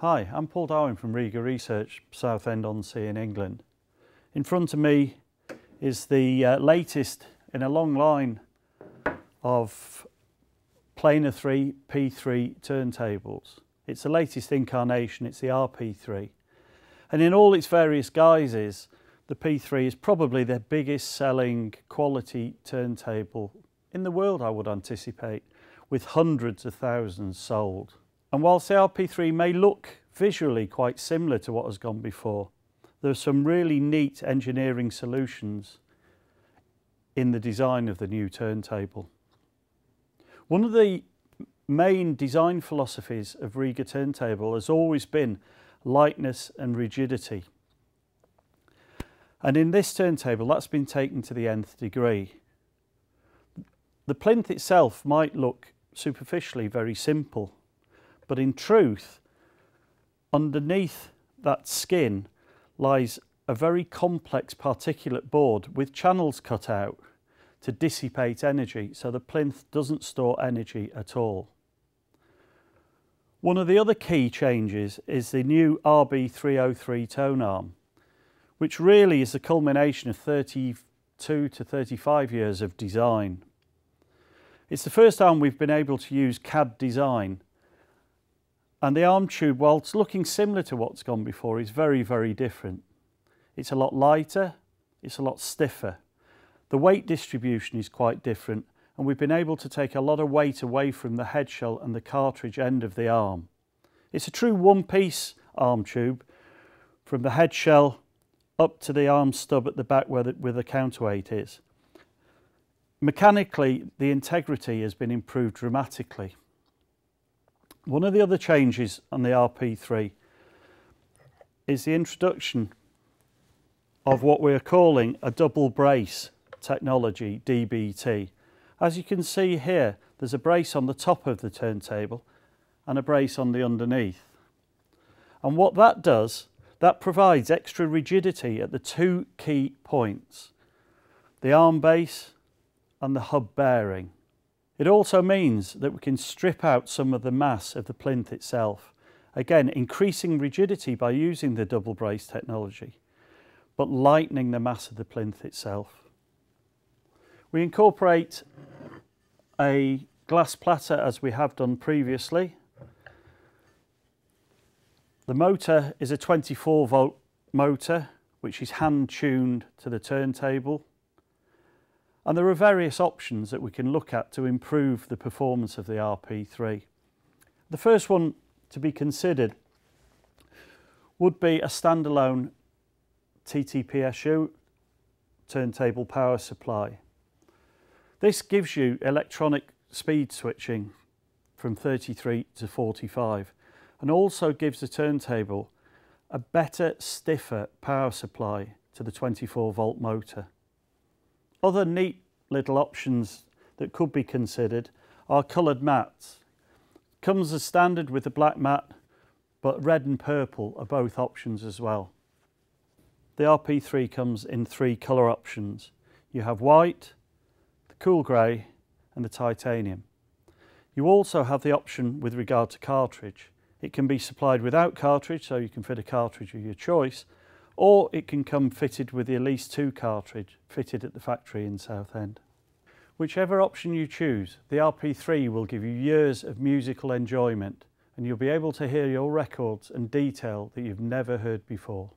Hi, I'm Paul Darwin from Riga Research, Southend-on-Sea in England. In front of me is the latest in a long line of RP3 turntables. It's the latest incarnation, it's the RP3. And in all its various guises, the P3 is probably the biggest selling quality turntable in the world, I would anticipate, with hundreds of thousands sold. And whilst the RP3 may look visually quite similar to what has gone before, there are some really neat engineering solutions in the design of the new turntable. One of the main design philosophies of Riga Turntable has always been lightness and rigidity. And in this turntable, that's been taken to the nth degree. The plinth itself might look superficially very simple, but in truth, underneath that skin lies a very complex particulate board with channels cut out to dissipate energy, so the plinth doesn't store energy at all. One of the other key changes is the new RP3 tone arm, which really is the culmination of 32 to 35 years of design. It's the first arm we've been able to use CAD design, and the arm tube, whilst looking similar to what's gone before, is very, very different. It's a lot lighter, it's a lot stiffer. The weight distribution is quite different, and we've been able to take a lot of weight away from the head shell and the cartridge end of the arm. It's a true one-piece arm tube from the head shell up to the arm stub at the back where the counterweight is. Mechanically, the integrity has been improved dramatically. One of the other changes on the RP3 is the introduction of what we're calling a double brace technology, DBT. As you can see here, there's a brace on the top of the turntable and a brace on the underneath. And what that does, that provides extra rigidity at the two key points, the arm base and the hub bearing. It also means that we can strip out some of the mass of the plinth itself, again increasing rigidity by using the double brace technology, but lightening the mass of the plinth itself. We incorporate a glass platter as we have done previously. The motor is a 24-volt motor which is hand-tuned to the turntable. And there are various options that we can look at to improve the performance of the RP3. The first one to be considered would be a standalone TTPSU, turntable power supply. This gives you electronic speed switching from 33 to 45 and also gives the turntable a better, stiffer power supply to the 24-volt motor. Other neat little options that could be considered are coloured mats. Comes as standard with the black mat, but red and purple are both options as well. The RP3 comes in three colour options. You have white, the cool grey and the titanium. You also have the option with regard to cartridge. It can be supplied without cartridge, so you can fit a cartridge of your choice, or it can come fitted with the Elise 2 cartridge fitted at the factory in Southend. Whichever option you choose, the RP3 will give you years of musical enjoyment and you'll be able to hear your records and detail that you've never heard before.